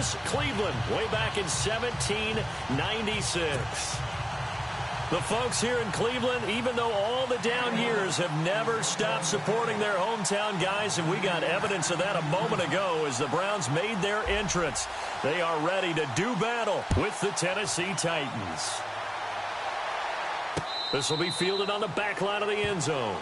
This Cleveland way back in 1796. The folks here in Cleveland, even though all the down years, have never stopped supporting their hometown guys, and we got evidence of that a moment ago as the Browns made their entrance. They are ready to do battle with the Tennessee Titans. This will be fielded on the back line of the end zone.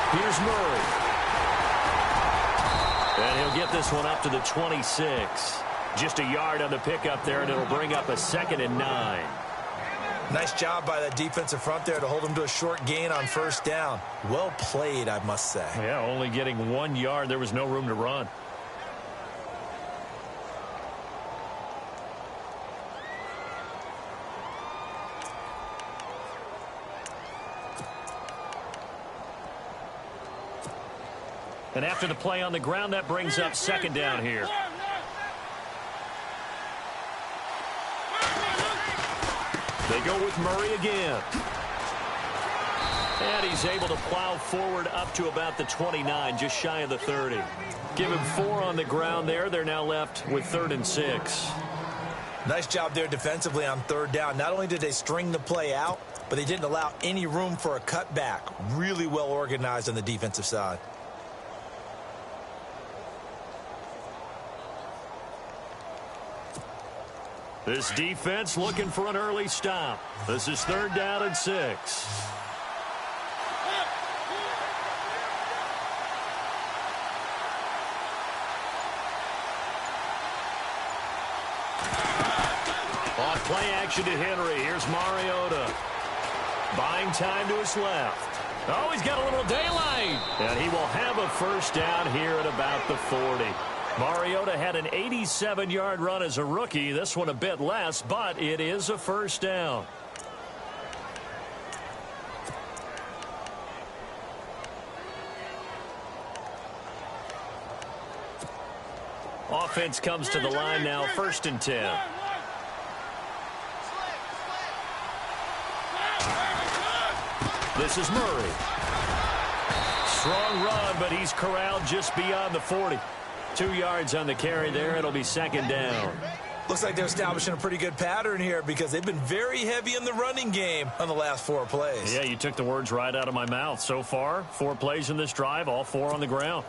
Here's Murray. And he'll get this one up to the 26. Just a yard on the pickup there, and it'll bring up a 2nd and 9. Nice job by that defensive front there to hold him to a short gain on first down. Well played, I must say. Yeah, only getting 1 yard. There was no room to run. And after the play on the ground, that brings up 2nd down here. They go with Murray again. And he's able to plow forward up to about the 29, just shy of the 30. Give him 4 on the ground there. They're now left with 3rd and 6. Nice job there defensively on 3rd down. Not only did they string the play out, but they didn't allow any room for a cutback. Really well organized on the defensive side. This defense looking for an early stop. This is 3rd down and 6. On play action to Henry. Here's Mariota. Buying time to his left. Oh, he's got a little daylight. And he will have a 1st down here at about the 40. Mariota had an 87-yard run as a rookie. This one a bit less, but it is a 1st down. Offense comes to the line now, 1st and 10. This is Murray. Strong run, but he's corralled just beyond the 40. 2 yards on the carry there. It'll be 2nd down. Looks like they're establishing a pretty good pattern here because they've been very heavy in the running game on the last 4 plays. Yeah, you took the words right out of my mouth. So far, 4 plays in this drive, all 4 on the ground.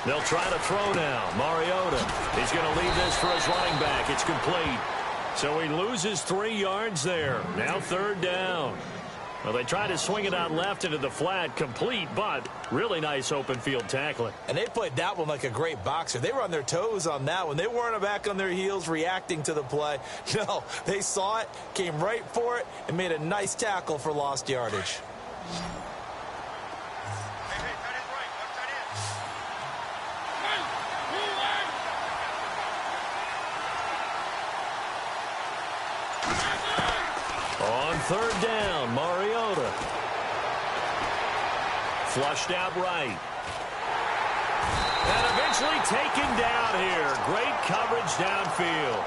They'll try to throw now. Mariota. He's going to leave this for his running back. It's complete. So he loses 3 yards there. Now 3rd down. Well, they try to swing it out left into the flat. Complete, but really nice open field tackling. And they played that one like a great boxer. They were on their toes on that one. They weren't back on their heels reacting to the play. No, they saw it, came right for it, and made a nice tackle for lost yardage. On 3rd down, Mariota. Flushed out right. And eventually taken down here. Great coverage downfield.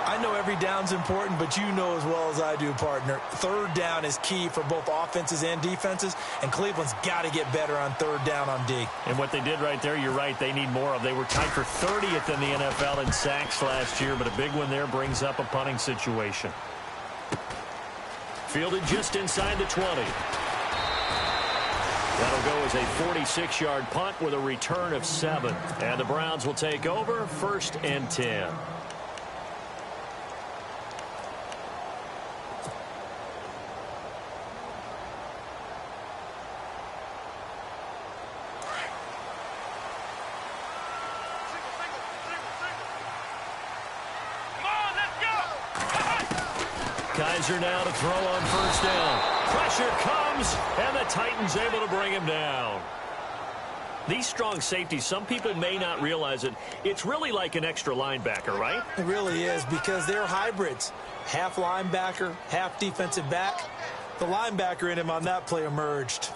I know every down's important, but you know as well as I do, partner. 3rd down is key for both offenses and defenses, and Cleveland's got to get better on 3rd down on D. And what they did right there, you're right, they need more of. They were tied for 30th in the NFL in sacks last year, but a big one there brings up a punting situation. Fielded just inside the 20. That'll go as a 46-yard punt with a return of 7. And the Browns will take over, 1st and 10. Kaiser now to throw on first down. Pressure comes, and the Titans able to bring him down. These strong safeties, some people may not realize it. It's really like an extra linebacker, right? It really is, because they're hybrids. Half linebacker, half defensive back. The linebacker in him on that play emerged.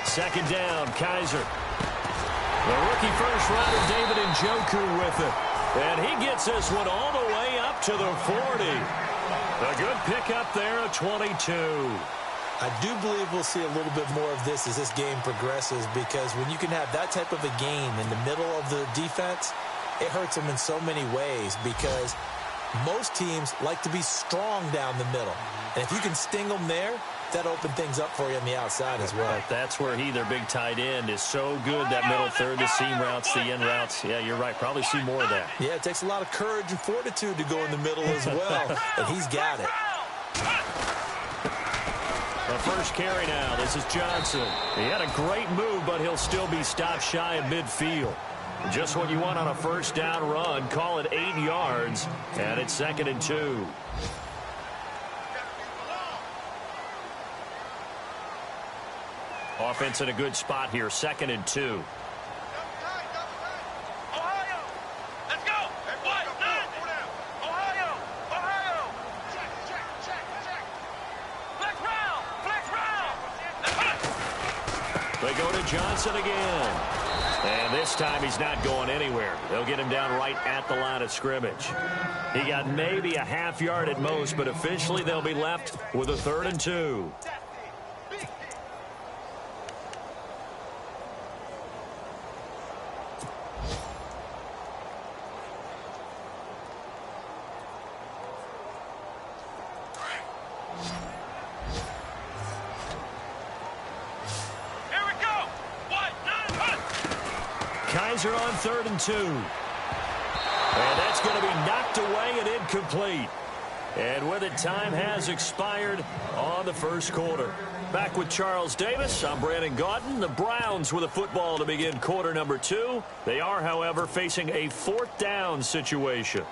Second down, Kaiser. The rookie first-rounder David Njoku with it. And he gets this one all the way up to the 40. A good pickup there at 22. I do believe we'll see a little bit more of this as this game progresses, because when you can have that type of a gain in the middle of the defense, it hurts them in so many ways, because most teams like to be strong down the middle. And if you can sting them there, that open things up for you on the outside as well. That's where their big tight end, is so good. That middle third, the seam routes, the end routes. Yeah, you're right. Probably see more of that. Yeah, it takes a lot of courage and fortitude to go in the middle as well, and he's got it. The first carry now. This is Johnson. He had a great move, but he'll still be stopped shy of midfield. Just what you want on a first down run. Call it 8 yards, and it's 2nd and 2. Offense in a good spot here, 2nd and 2. They go to Johnson again. And this time he's not going anywhere. They'll get him down right at the line of scrimmage. He got maybe a half yard at most, but officially they'll be left with a 3rd and 2. Kaiser on 3rd and 2. And that's going to be knocked away and incomplete. And with it, time has expired on the first quarter. Back with Charles Davis, I'm Brandon Gaudin. The Browns with a football to begin quarter number 2. They are, however, facing a 4th down situation.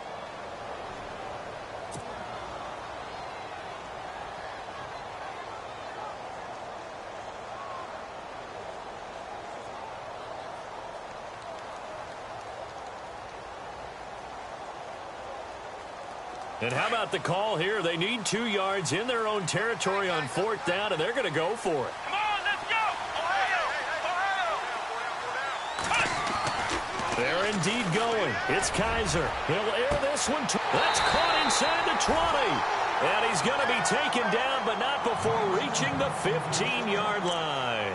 And how about the call here? They need 2 yards in their own territory on 4th down, and they're going to go for it. Come on, let's go! Ohio! Ohio! They're indeed going. It's Kaiser. He'll air this one. That's caught inside the 20. And he's going to be taken down, but not before reaching the 15-yard line.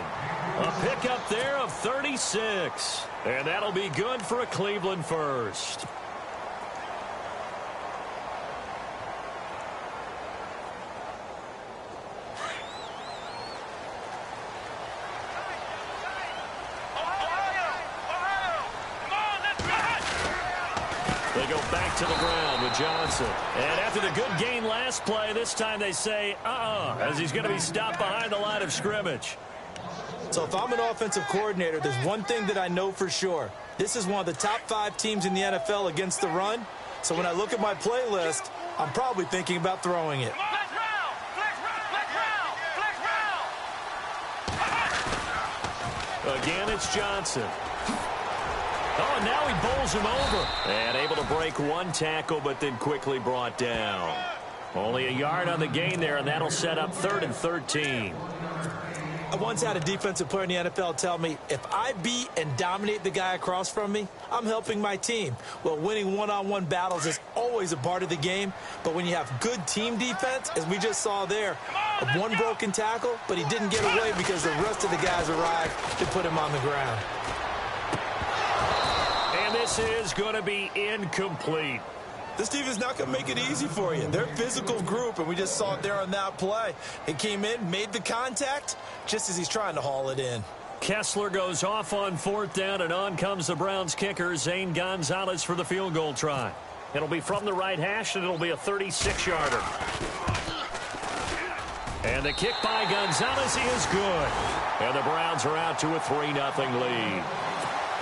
A pickup there of 36. And that'll be good for a Cleveland first. They go back to the ground with Johnson. And after the good gain last play, this time they say, as he's going to be stopped behind the line of scrimmage. So if I'm an offensive coordinator, there's one thing that I know for sure. This is one of the top 5 teams in the NFL against the run. So when I look at my playlist, I'm probably thinking about throwing it. Again, it's Johnson. Oh, and now he bowls him over. And able to break one tackle, but then quickly brought down. Only a yard on the gain there, and that'll set up 3rd and 13. I once had a defensive player in the NFL tell me, if I beat and dominate the guy across from me, I'm helping my team. Well, winning one-on-one battles is always a part of the game, but when you have good team defense, as we just saw there, one broken tackle, but he didn't get away because the rest of the guys arrived to put him on the ground. And this is going to be incomplete. This team is not going to make it easy for you. They're a physical group, and we just saw it there on that play. He came in, made the contact, just as he's trying to haul it in. Kessler goes off on 4th down, and on comes the Browns kicker, Zane Gonzalez, for the field goal try. It'll be from the right hash, and it'll be a 36-yarder. And the kick by Gonzalez is good. And the Browns are out to a 3-0 lead.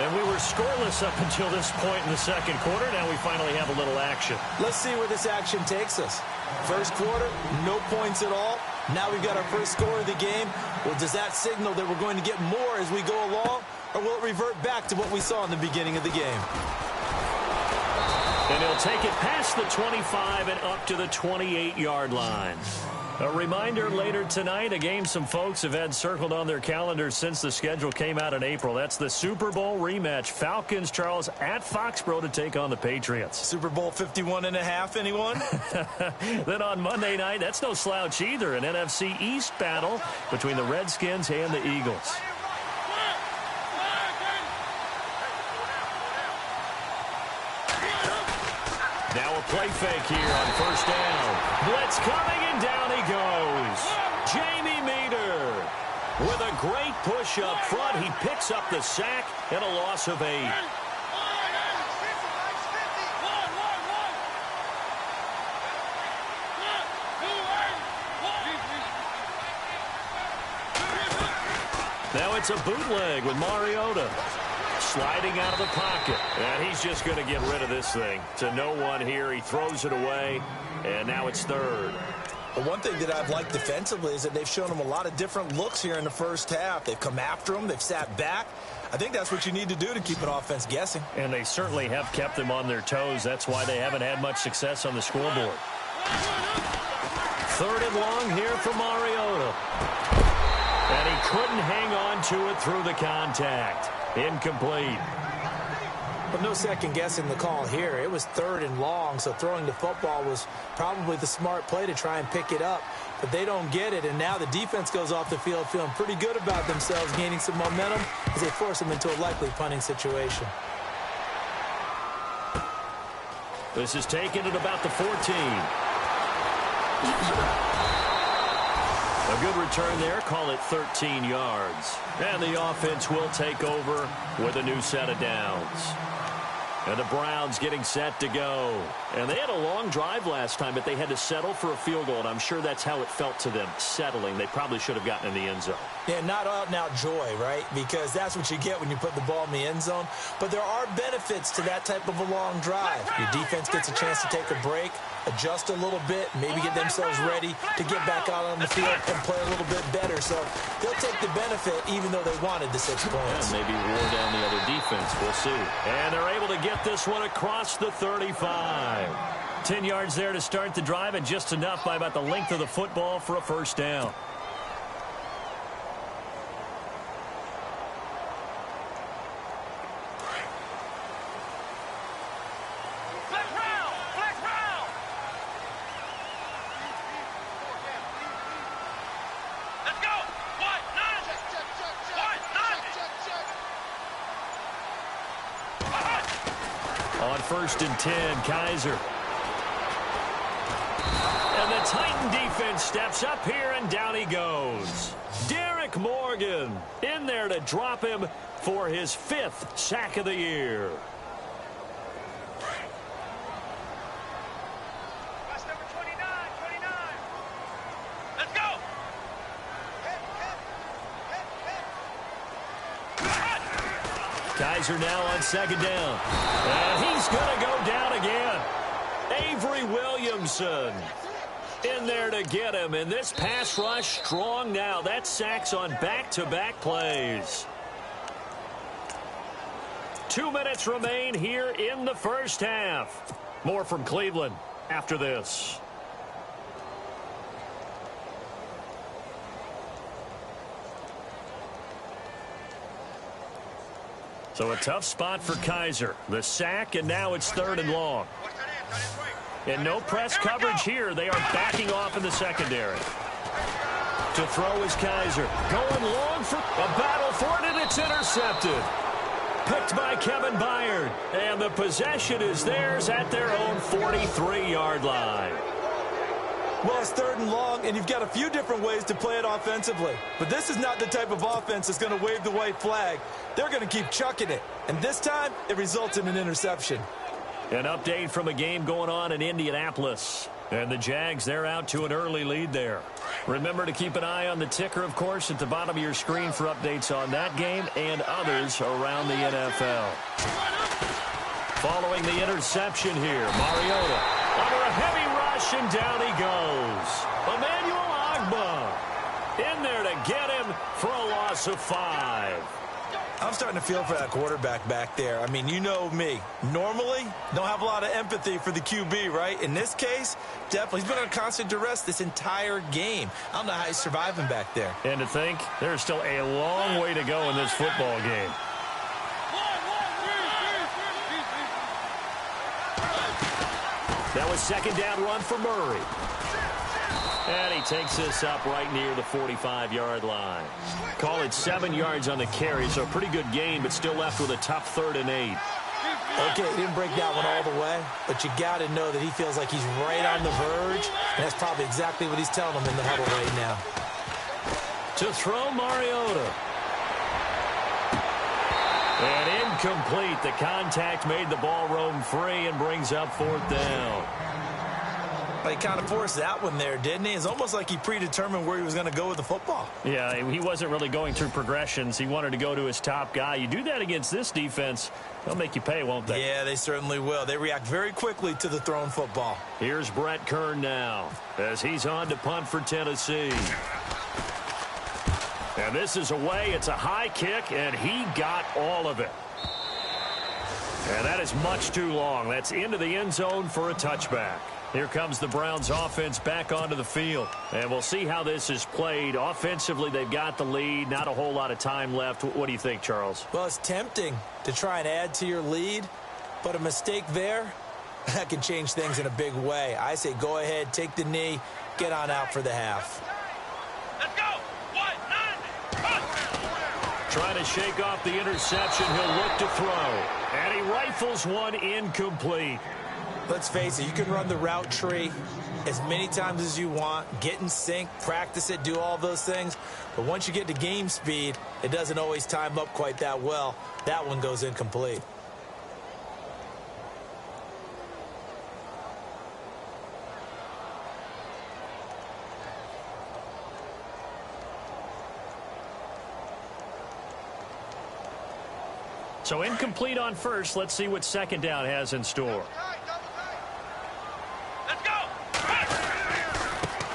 And we were scoreless up until this point in the second quarter. Now we finally have a little action. Let's see where this action takes us. First quarter, no points at all. Now we've got our first score of the game. Well, does that signal that we're going to get more as we go along? Or will it revert back to what we saw in the beginning of the game? And he'll take it past the 25 and up to the 28-yard line. A reminder later tonight, a game some folks have had circled on their calendars since the schedule came out in April. That's the Super Bowl rematch. Falcons, Charles, at Foxborough to take on the Patriots. Super Bowl 51.5, anyone? Then on Monday night, that's no slouch either. An NFC East battle between the Redskins and the Eagles. Now a play fake here on first down. Blitz coming, and down he goes. Jamie Meter with a great push up front. He picks up the sack and a loss of 8. Now it's a bootleg with Mariota. Sliding out of the pocket. And he's just going to get rid of this thing. To no one here. He throws it away. And now it's third. Well, one thing that I've liked defensively is that they've shown him a lot of different looks here in the first half. They've come after him. They've sat back. I think that's what you need to do to keep an offense guessing. And they certainly have kept them on their toes. That's why they haven't had much success on the scoreboard. Third and long here for Mariota. And he couldn't hang on to it through the contact. Incomplete. But no second guessing the call here. It was third and long, so throwing the football was probably the smart play to try and pick it up. But they don't get it, and now the defense goes off the field feeling pretty good about themselves, gaining some momentum as they force them into a likely punting situation. This is taken at about the 14. A good return there. Call it 13 yards. And the offense will take over with a new set of downs. And the Browns getting set to go. And they had a long drive last time, but they had to settle for a field goal, and I'm sure that's how it felt to them, settling. They probably should have gotten in the end zone. Yeah, not out-and-out joy, right? Because that's what you get when you put the ball in the end zone. But there are benefits to that type of a long drive. Your defense gets a chance to take a break, adjust a little bit, maybe get themselves ready to get back out on the field and play a little bit better. So they'll take the benefit even though they wanted the 6 points. Yeah, maybe wore down the other defense. We'll see. And they're able to get this one across the 35. 10 yards there to start the drive, and just enough by about the length of the football for a first down. On first and 10, Kaiser. And the Titan defense steps up here, and down he goes. Derek Morgan in there to drop him for his 5th sack of the year. That's number 29. Let's go. Kaiser now on second down. And he's going to go down again. Avery Williamson in there to get him. And this pass rush strong now. That sacks on back-to-back plays. 2 minutes remain here in the first half. More from Cleveland after this. So a tough spot for Kaiser. The sack, and now it's third and long. And no press coverage here. They are backing off in the secondary. To throw is Kaiser. Going long for a battle for it, and it's intercepted. Picked by Kevin Byard. And the possession is theirs at their own 43-yard line. Well, it's third and long, and you've got a few different ways to play it offensively. But this is not the type of offense that's going to wave the white flag. They're going to keep chucking it. And this time, it results in an interception. An update from a game going on in Indianapolis. And the Jags, they're out to an early lead there. Remember to keep an eye on the ticker, of course, at the bottom of your screen for updates on that game and others around the NFL. Following the interception here, Mariota under a heavy rush, and down he goes. Emmanuel Ogbah in there to get him for a loss of 5. I'm starting to feel for that quarterback back there. I mean, you know me. Normally, don't have a lot of empathy for the QB, right? In this case, definitely. He's been under constant duress this entire game. I don't know how he's surviving back there. And to think, there's still a long way to go in this football game. That was second down run for Murray. And he takes this up right near the 45-yard line. Call it 7 yards on the carry, so a pretty good gain, but still left with a tough 3rd and 8. Okay, he didn't break that one all the way, but you got to know that he feels like he's right on the verge, and that's probably exactly what he's telling them in the huddle right now. To throw, Mariota. And incomplete. The contact made the ball roam free and brings up 4th down. He kind of forced that one there, didn't he? It's almost like he predetermined where he was going to go with the football. Yeah, he wasn't really going through progressions. He wanted to go to his top guy. You do that against this defense, they'll make you pay, won't they? Yeah, they certainly will. They react very quickly to the thrown football. Here's Brett Kern now as he's on to punt for Tennessee. And this is away. It's a high kick, and he got all of it. And that is much too long. That's into the end zone for a touchback. Here comes the Browns offense back onto the field. And we'll see how this is played. Offensively, they've got the lead. Not a whole lot of time left. What do you think, Charles? Well, it's tempting to try and add to your lead, but a mistake there, that can change things in a big way. I say go ahead, take the knee, get on out for the half. Let's go. 1-9. Trying to shake off the interception. He'll look to throw. And he rifles one incomplete. Let's face it, you can run the route tree as many times as you want, get in sync, practice it, do all those things. But once you get to game speed, it doesn't always time up quite that well. That one goes incomplete. So incomplete on first. Let's see what second down has in store. Let's go.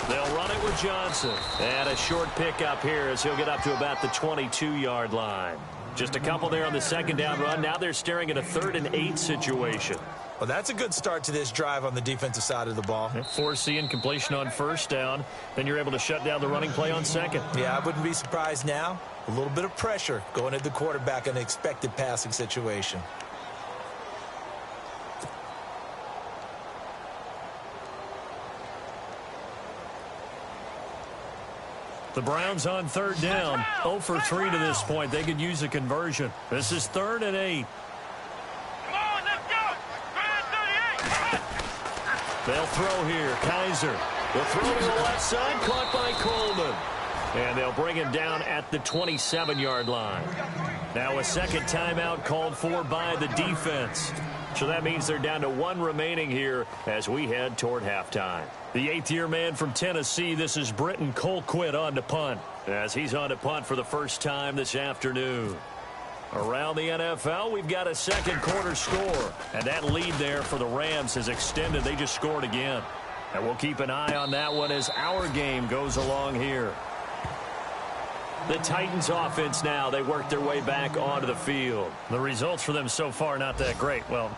They'll run it with Johnson. And a short pickup here as he'll get up to about the 22-yard line. Just a couple there on the second down run. Now they're staring at a 3rd and 8 situation. Well, that's a good start to this drive on the defensive side of the ball. Force the incompletion on first down. Then you're able to shut down the running play on second. Yeah, I wouldn't be surprised now. A little bit of pressure going at the quarterback in an expected passing situation. The Browns on 3rd down. 0 for 3 to this point. They could use a conversion. This is 3rd and 8. Come on, let's go. 38. They'll throw here. Kaiser. The throw to the left side, caught by Coleman. And they'll bring him down at the 27-yard line. Now a second timeout called for by the defense. So that means they're down to 1 remaining here as we head toward halftime. The 8th-year man from Tennessee, this is Britton Colquitt on to punt. As he's on to punt for the first time this afternoon. Around the NFL, we've got a second quarter score. And that lead there for the Rams has extended. They just scored again. And we'll keep an eye on that one as our game goes along here. The Titans offense now, they work their way back onto the field. The results for them so far not that great. Well,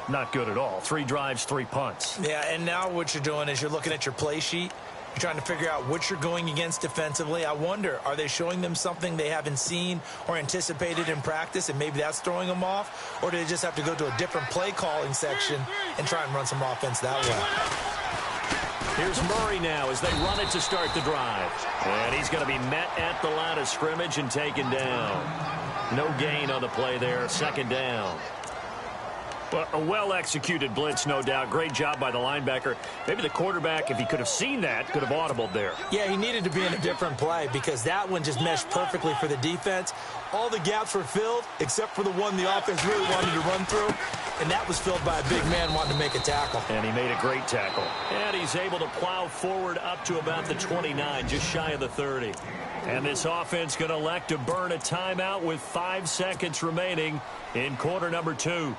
not good at all. 3 drives, 3 punts. Yeah, and now what you're doing is you're looking at your play sheet. You're trying to figure out what you're going against defensively. I wonder, are they showing them something they haven't seen or anticipated in practice, and maybe that's throwing them off? Or do they just have to go to a different play calling section and try and run some offense that way? Here's Murray now as they run it to start the drive. And he's going to be met at the line of scrimmage and taken down. No gain on the play there, second down. Well, a well-executed blitz, no doubt. Great job by the linebacker. Maybe the quarterback, if he could have seen that, could have audibled there. Yeah, he needed to be in a different play because that one just meshed perfectly for the defense. All the gaps were filled except for the one the offense really wanted to run through, and that was filled by a big man wanting to make a tackle. And he made a great tackle. And he's able to plow forward up to about the 29, just shy of the 30. And this offense going to elect to burn a timeout with 5 seconds remaining in quarter number 2.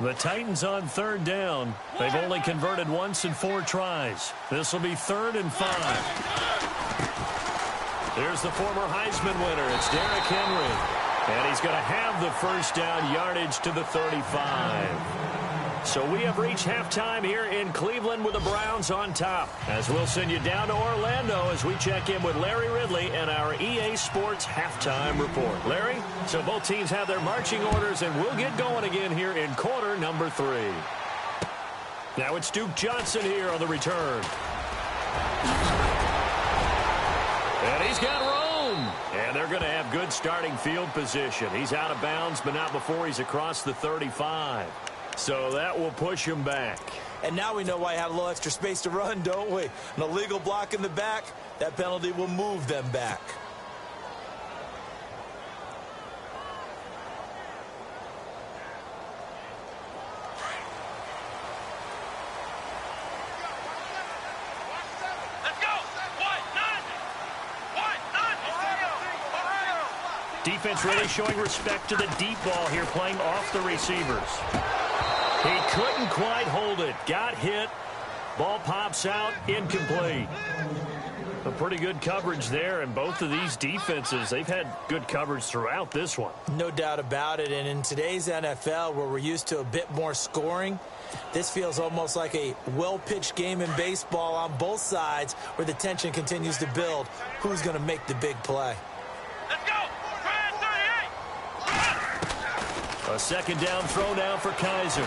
The Titans on 3rd down. They've only converted once in 4 tries. This will be 3rd and 5. There's the former Heisman winner. It's Derrick Henry. And he's going to have the first down yardage to the 35. So we have reached halftime here in Cleveland with the Browns on top. As we'll send you down to Orlando as we check in with Larry Ridley and our EA Sports halftime report. Larry, so both teams have their marching orders, and we'll get going again here in quarter number 3. Now it's Duke Johnson here on the return. And he's got room. And they're going to have good starting field position. He's out of bounds, but not before he's across the 35. So that will push him back. And now we know why he had a little extra space to run, don't we? An illegal block in the back, that penalty will move them back. Let's go. Defense really showing respect to the deep ball here, playing off the receivers. He couldn't quite hold it. Got hit. Ball pops out. Incomplete. A pretty good coverage there, and both of these defenses, they've had good coverage throughout this one. No doubt about it, and in today's NFL, where we're used to a bit more scoring, this feels almost like a well-pitched game in baseball on both sides where the tension continues to build. Who's going to make the big play? Let's go. A second down throw now for Kaiser.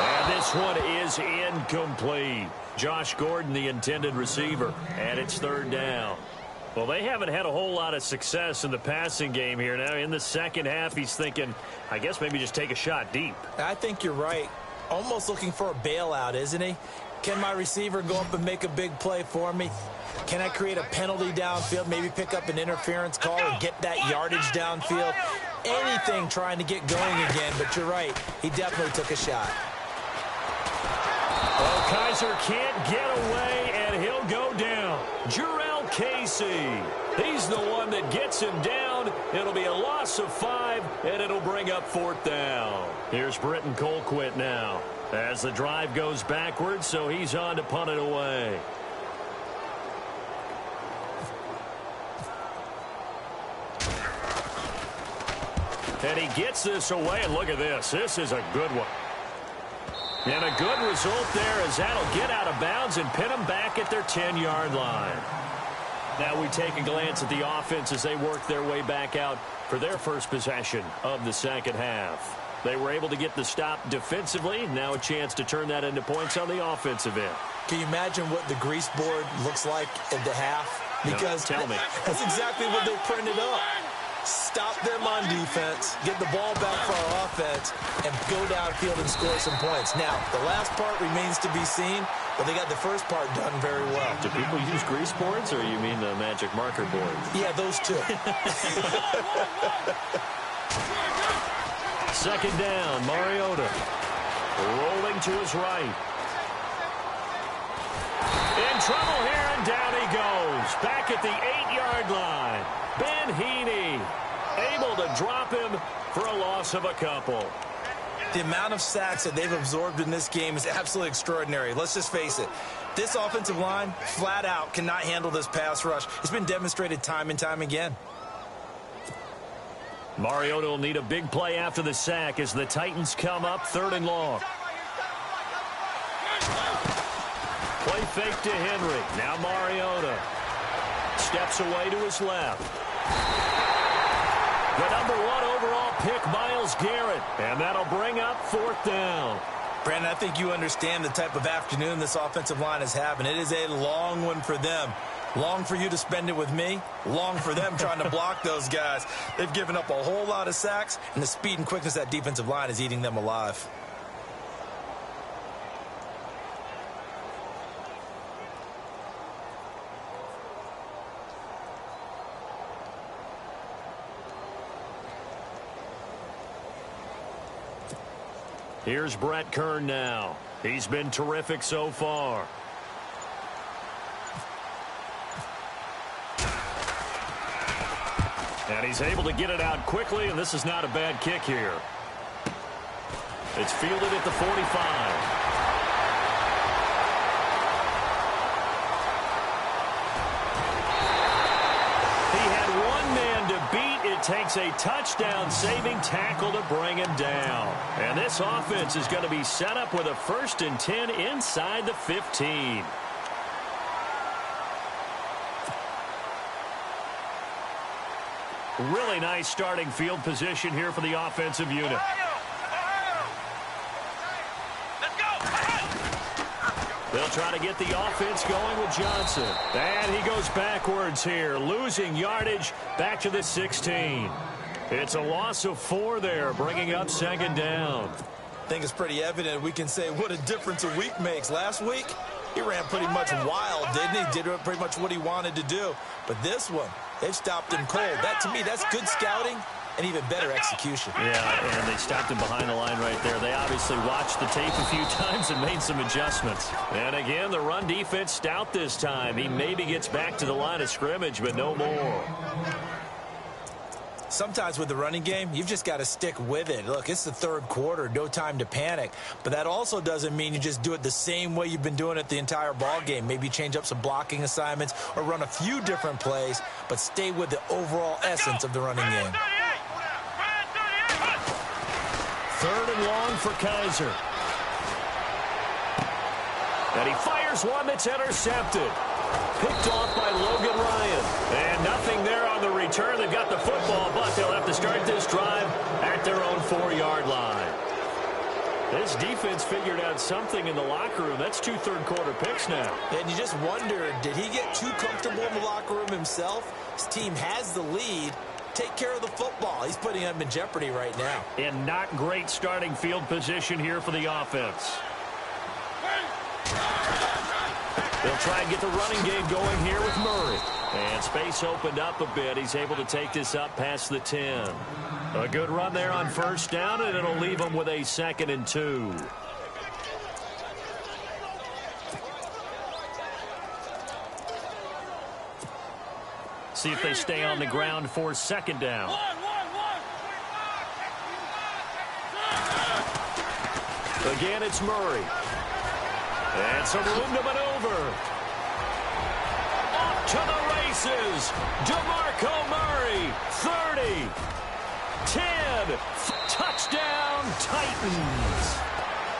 And this one is incomplete. Josh Gordon, the intended receiver, and it's 3rd down. Well, they haven't had a whole lot of success in the passing game here. Now, in the second half, he's thinking, I guess maybe just take a shot deep. I think you're right. Almost looking for a bailout, isn't he? Can my receiver go up and make a big play for me? Can I create a penalty downfield, maybe pick up an interference call and get that yardage downfield? Anything trying to get going again, but you're right. He definitely took a shot. Oh, Kaiser can't get away, and he'll go down. Jarrell Casey. He's the one that gets him down. It'll be a loss of 5, and it'll bring up 4th down. Here's Britton Colquitt now as the drive goes backwards, so he's on to punt it away. And he gets this away, and look at this. This is a good one. And a good result there as that'll get out of bounds and pin them back at their 10-yard line. Now we take a glance at the offense as they work their way back out for their first possession of the second half. They were able to get the stop defensively. Now a chance to turn that into points on the offensive end. Can you imagine what the grease board looks like at the half? Because no, tell me. That's exactly what they printed up. Stop them on defense, get the ball back for our offense, and go downfield and score some points. Now, the last part remains to be seen, but they got the first part done very well. Do people use grease boards, or you mean the magic marker board? Yeah, those two. Second down, Mariota. Rolling to his right. In trouble here, and down he goes. Back at the 8-yard line. Ben Heaney able to drop him for a loss of a couple. The amount of sacks that they've absorbed in this game is absolutely extraordinary. Let's just face it. This offensive line, flat out, cannot handle this pass rush. It's been demonstrated time and time again. Mariota will need a big play after the sack as the Titans come up 3rd and long. Play fake to Henry. Now Mariota steps away to his left. The #1 overall pick, Myles Garrett. And that'll bring up 4th down. Brandon, I think you understand the type of afternoon this offensive line is having. It is a long one for them. Long for you to spend it with me. Long for them trying to block those guys. They've given up a whole lot of sacks, and the speed and quickness of that defensive line is eating them alive. Here's Brett Kern now. He's been terrific so far. And he's able to get it out quickly, and this is not a bad kick here. It's fielded at the 45. He had one man to beat. It takes a touchdown-saving tackle to bring him down. And this offense is going to be set up with a 1st and 10 inside the 15. Really nice starting field position here for the offensive unit. Let's go. They'll try to get the offense going with Johnson. And he goes backwards here, losing yardage back to the 16. It's a loss of 4 there, bringing up 2nd down. I think it's pretty evident we can say what a difference a week makes. Last week, he ran pretty much wild, didn't he? Did pretty much what he wanted to do. But this one, they've stopped him cold. That, to me, that's good scouting and even better execution. Yeah, and they stopped him behind the line right there. They obviously watched the tape a few times and made some adjustments. And again, the run defense stout this time. He maybe gets back to the line of scrimmage, but no more. Sometimes with the running game, you've just got to stick with it. Look, it's the 3rd quarter, no time to panic. But that also doesn't mean you just do it the same way you've been doing it the entire ball game. Maybe change up some blocking assignments or run a few different plays, but stay with the overall essence of the running game. 3rd and long for Kaiser. And he fires one that's intercepted. Picked off by Logan Ryan. And nothing there on the return. They've got the football, but they'll have to start this drive at their own 4-yard line. This defense figured out something in the locker room. That's 2 third-quarter picks now. And you just wonder, did he get too comfortable in the locker room himself? His team has the lead. Take care of the football. He's putting them in jeopardy right now. And not great starting field position here for the offense. They'll try and get the running game going here with Murray. And space opened up a bit. He's able to take this up past the 10. A good run there on 1st down, and it'll leave them with a 2nd and 2. See if they stay on the ground for 2nd down. Again, it's Murray. And some room to maneuver. Off to the races. DeMarco Murray, 30, 10, touchdown Titans.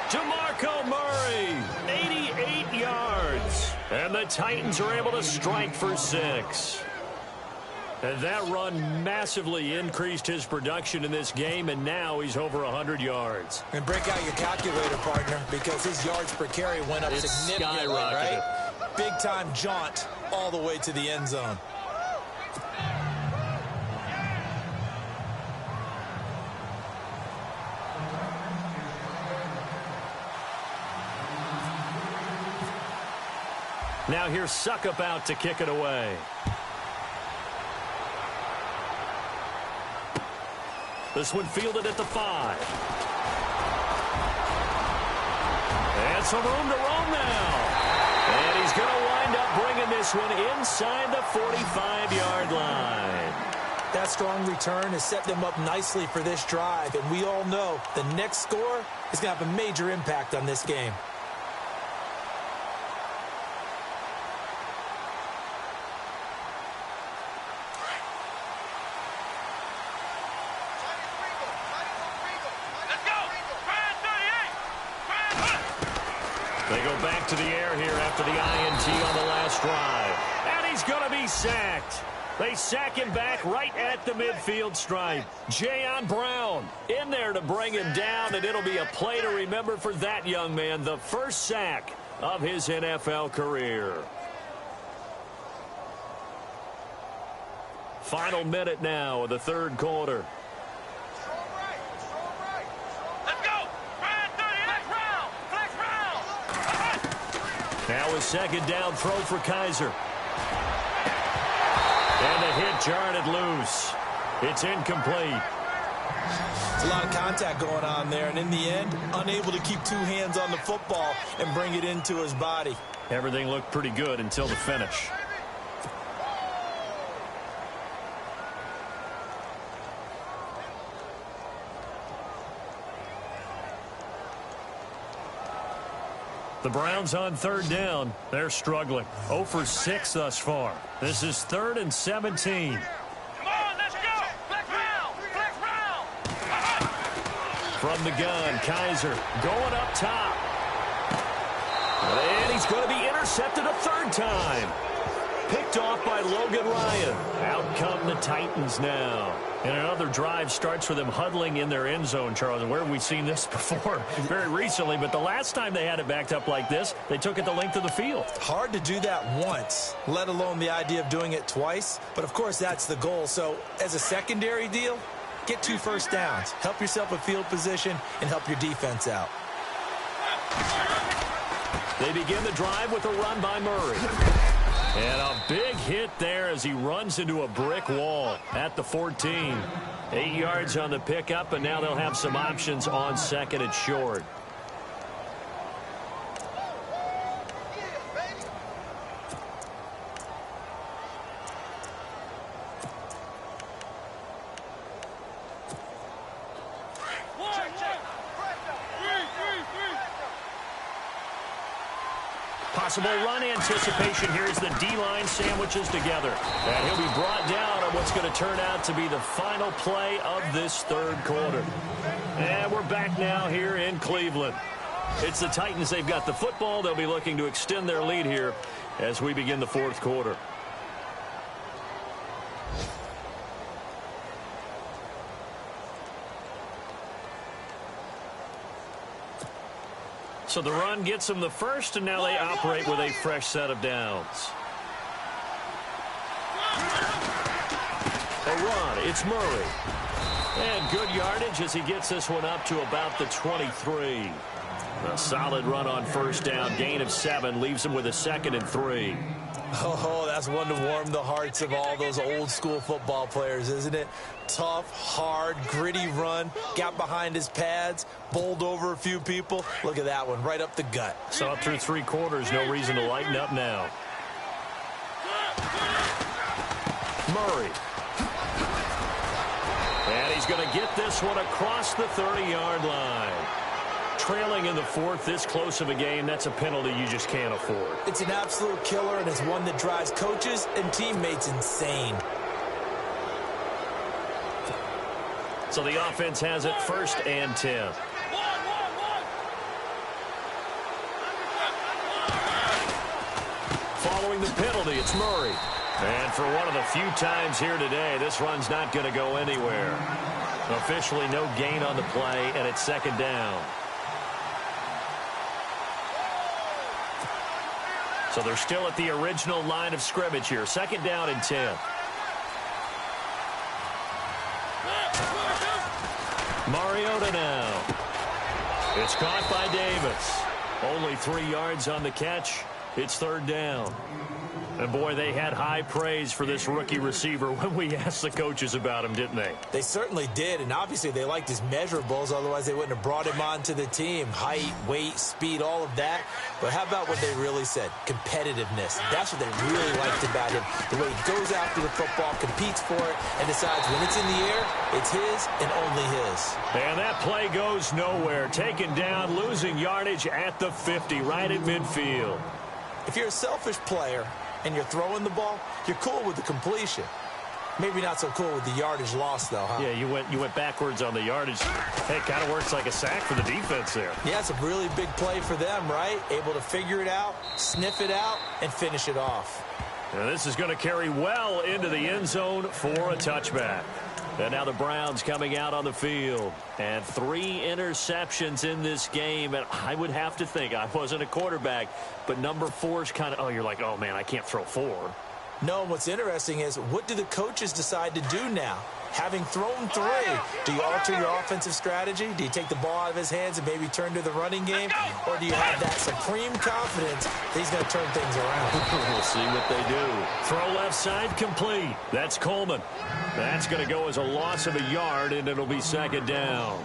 DeMarco Murray, 88 yards. And the Titans are able to strike for 6. And that run massively increased his production in this game, and now he's over 100 yards. And break out your calculator, partner, because his yards per carry went up significantly, right? Big-time jaunt all the way to the end zone. Now here's Suckup out to kick it away. This one fielded at the 5. And some room to roam now. And he's going to wind up bringing this one inside the 45-yard line. That strong return has set them up nicely for this drive. And we all know the next score is going to have a major impact on this game. They go back to the air here after the INT on the last drive. And he's going to be sacked. They sack him back right at the midfield stripe. Jayon Brown in there to bring him down, and it'll be a play to remember for that young man. The first sack of his NFL career. Final minute now of the third quarter. Let's go. Flex round. Now a second down throw for Kaiser. And the hit jarred it loose. It's incomplete. There's a lot of contact going on there, and in the end, unable to keep two hands on the football and bring it into his body. Everything looked pretty good until the finish. The Browns on third down. They're struggling. 0 for 6 thus far. This is 3rd and 17. Come on, let's go. Flex round. From the gun, Kaiser going up top. And he's going to be intercepted a third time. Picked off by Logan Ryan. Out come the Titans now. And another drive starts with them huddling in their end zone, Charles. And where have we seen this before? Very recently, but the last time they had it backed up like this, they took it the length of the field. Hard to do that once, let alone the idea of doing it twice. But, of course, that's the goal. So, as a secondary deal, get 2 first downs. Help yourself with field position and help your defense out. They begin the drive with a run by Murray. And a big hit there as he runs into a brick wall at the 14. 8 yards on the pickup, and now they'll have some options on second and short. Possible run anticipation here as the D-line sandwiches together. And he'll be brought down on what's going to turn out to be the final play of this third quarter. And we're back now here in Cleveland. It's the Titans. They've got the football. They'll be looking to extend their lead here as we begin the fourth quarter. So the run gets them the first, and now they operate with a fresh set of downs. A run, it's Murray. And good yardage as he gets this one up to about the 23. A solid run on first down, gain of 7, leaves him with a 2nd and 3. Oh, that's one to warm the hearts of all those old-school football players, isn't it? Tough, hard, gritty run, got behind his pads, bowled over a few people. Look at that one, right up the gut. Saw it through 3 quarters, no reason to lighten up now. Murray. And he's going to get this one across the 30-yard line. Trailing in the fourth, this close of a game, that's a penalty you just can't afford. It's an absolute killer, and it's one that drives coaches and teammates insane. So the offense has it 1st and 10. Following the penalty, it's Murray. And for one of the few times here today, this run's not going to go anywhere. Officially no gain on the play, and it's 2nd down. So they're still at the original line of scrimmage here. 2nd down and 10. Mariota now. It's caught by Davis. Only 3 yards on the catch. It's 3rd down. And, boy, they had high praise for this rookie receiver when we asked the coaches about him, didn't they? They certainly did, and obviously they liked his measurables. Otherwise, they wouldn't have brought him onto the team. Height, weight, speed, all of that. But how about what they really said? Competitiveness. That's what they really liked about him. The way he goes after the football, competes for it, and decides when it's in the air, it's his and only his. And that play goes nowhere. Taken down, losing yardage at the 50, right at midfield. If you're a selfish player and you're throwing the ball, you're cool with the completion. Maybe not so cool with the yardage loss, though, huh? Yeah, you went backwards on the yardage. Hey, it kind of works like a sack for the defense there. Yeah, it's a really big play for them, right? Able to figure it out, sniff it out, and finish it off. And this is going to carry well into the end zone for a touchback. And now the Browns coming out on the field. And 3 interceptions in this game. And I would have to think, I wasn't a quarterback, but number 4 is kind of, you're like, oh, man, I can't throw 4. No, what's interesting is, what do the coaches decide to do now? Having thrown 3, do you alter your offensive strategy? Do you take the ball out of his hands and maybe turn to the running game? Or do you have that supreme confidence that he's going to turn things around? We'll see what they do. Throw left side complete. That's Coleman. That's going to go as a loss of a yard, and it'll be second down.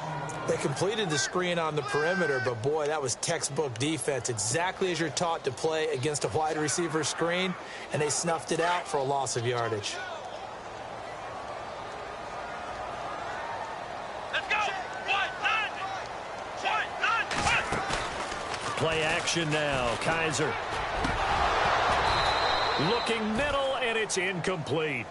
They completed the screen on the perimeter, but, boy, that was textbook defense. Exactly as you're taught to play against a wide receiver screen, and they snuffed it out for a loss of yardage. Play action now. Kaiser. Looking middle, and it's incomplete.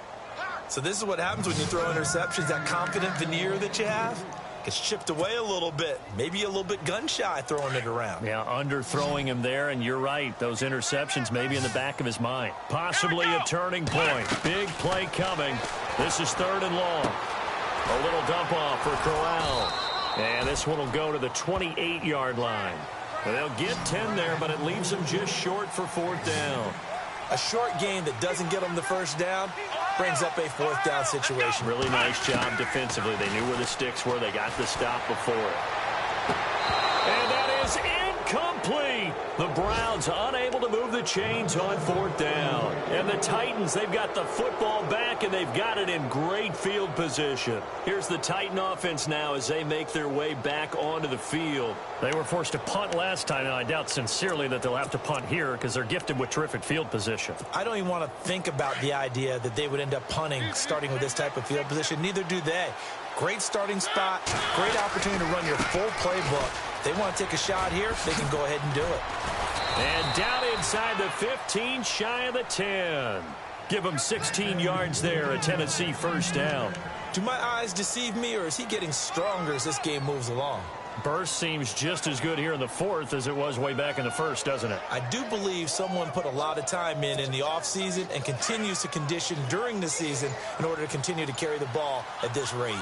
So this is what happens when you throw interceptions. That confident veneer that you have gets chipped away a little bit. Maybe a little bit gun-shy throwing it around. Yeah, underthrowing him there, and you're right. Those interceptions maybe in the back of his mind. Possibly a turning point. Big play coming. This is 3rd and long. A little dump off for Corral. And this one will go to the 28-yard line. They'll get 10 there, but it leaves them just short for 4th down. A short gain that doesn't get them the first down brings up a 4th down situation. Really nice job defensively. They knew where the sticks were. They got the stop before it. And that is incomplete. The Browns unable to move the chains on 4th down. And the Titans, they've got the football back, and they've got it in great field position. Here's the Titan offense now as they make their way back onto the field. They were forced to punt last time, and I doubt sincerely that they'll have to punt here because they're gifted with terrific field position. I don't even want to think about the idea that they would end up punting starting with this type of field position. Neither do they. Great starting spot, great opportunity to run your full playbook. If they want to take a shot here, they can go ahead and do it. And down inside the 15, shy of the 10. Give him 16 yards there, a Tennessee first down. Do my eyes deceive me, or is he getting stronger as this game moves along? Burst seems just as good here in the 4th as it was way back in the 1st, doesn't it? I do believe someone put a lot of time in the offseason and continues to condition during the season in order to continue to carry the ball at this rate.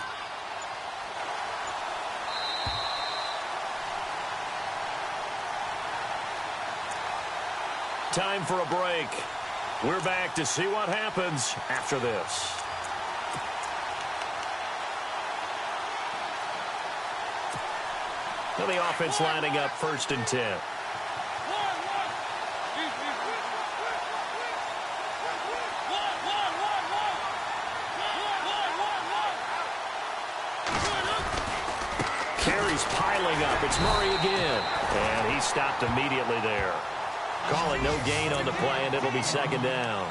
Time for a break. We're back to see what happens after this. Well, the offense lining up 1st and 10. Carries piling up. It's Murray again. And he stopped immediately there. Calling no gain on the play, and it'll be 2nd down.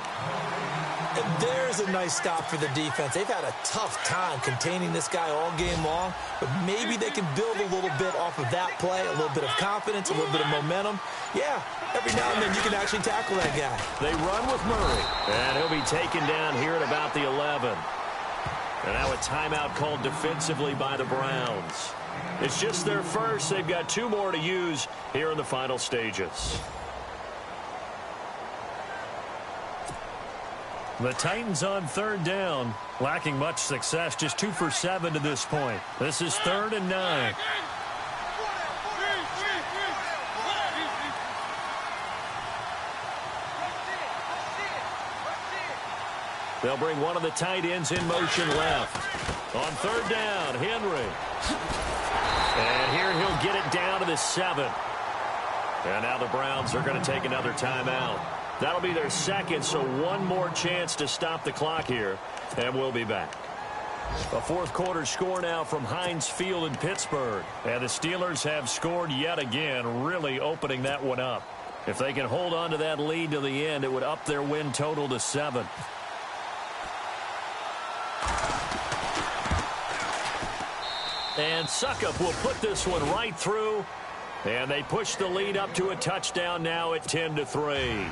And there's a nice stop for the defense. They've had a tough time containing this guy all game long, but maybe they can build a little bit off of that play, a little bit of confidence, a little bit of momentum. Yeah, every now and then you can actually tackle that guy. They run with Murray, and he'll be taken down here at about the 11. And now a timeout called defensively by the Browns. It's just their first. They've got 2 more to use here in the final stages. The Titans on 3rd down, lacking much success, just 2 for 7 to this point. This is 3rd and 9. They'll bring one of the tight ends in motion left. On 3rd down, Henry. And here he'll get it down to the 7. And now the Browns are going to take another timeout. That'll be their 2nd, so 1 more chance to stop the clock here, and we'll be back. A 4th quarter score now from Heinz Field in Pittsburgh, and the Steelers have scored yet again, really opening that one up. If they can hold on to that lead to the end, it would up their win total to 7. And Suckup will put this one right through, and they push the lead up to a touchdown now at 10-3.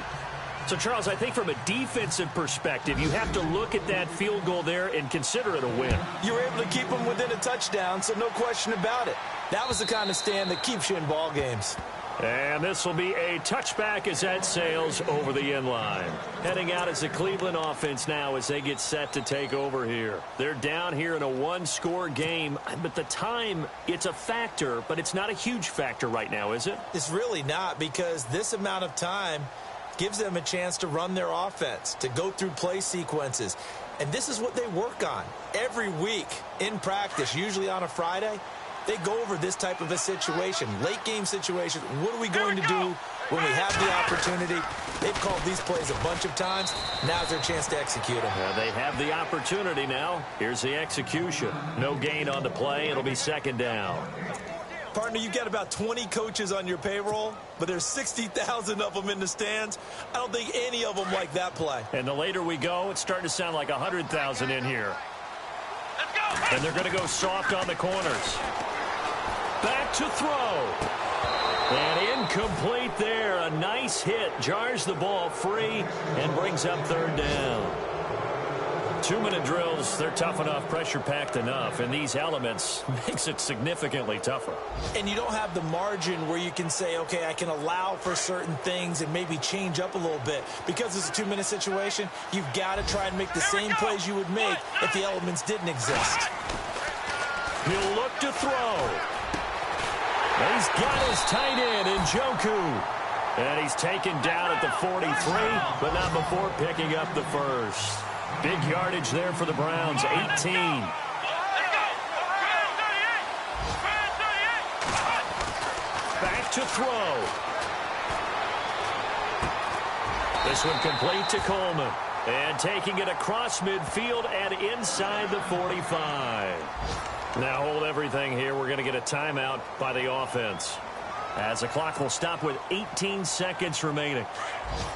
So, Charles, I think from a defensive perspective, you have to look at that field goal there and consider it a win. You were able to keep them within a touchdown, so no question about it. That was the kind of stand that keeps you in ball games. And this will be a touchback as that sails over the end line. Heading out as the Cleveland offense now as they get set to take over here. They're down here in a one-score game, but the time, it's a factor, but it's not a huge factor right now, is it? It's really not, because this amount of time gives them a chance to run their offense, to go through play sequences. And this is what they work on every week in practice, usually on a Friday. They go over this type of a situation, late game situation. What are we going to do when we have the opportunity? They've called these plays a bunch of times. Now's their chance to execute them. They have the opportunity now. Here's the execution. No gain on the play. It'll be second down. Partner, you've got about 20 coaches on your payroll, but there's 60,000 of them in the stands. I don't think any of them like that play. And the later we go, it's starting to sound like 100,000 in here. Let's go. And they're going to go soft on the corners. Back to throw. And incomplete there. A nice hit. Jars the ball free and brings up third down. 2-minute drills, they're tough enough, pressure-packed enough, and these elements makes it significantly tougher. And you don't have the margin where you can say, okay, I can allow for certain things and maybe change up a little bit. Because it's a 2-minute situation, you've got to try and make the same plays you would make if the elements didn't exist. He'll look to throw. And he's got his tight end in Njoku. And he's taken down at the 43, but not before picking up the first. Big yardage there for the Browns, 18. Back to throw. This one complete to Coleman. And taking it across midfield and inside the 45. Now hold everything here. We're going to get a timeout by the offense, as the clock will stop with 18 seconds remaining.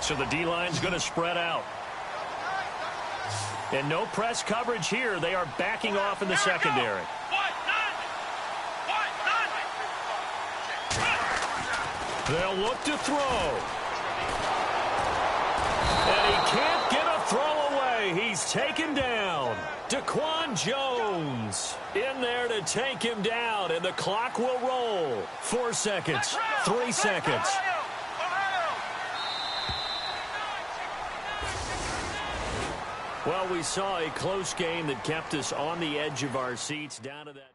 So the D-line's going to spread out. And no press coverage here. They are backing off in the secondary. They'll look to throw. And he can't get a throw away. He's taken down. Daquan Jones in there to take him down, and the clock will roll. 4 seconds, 3 seconds. Well, we saw a close game that kept us on the edge of our seats down to that.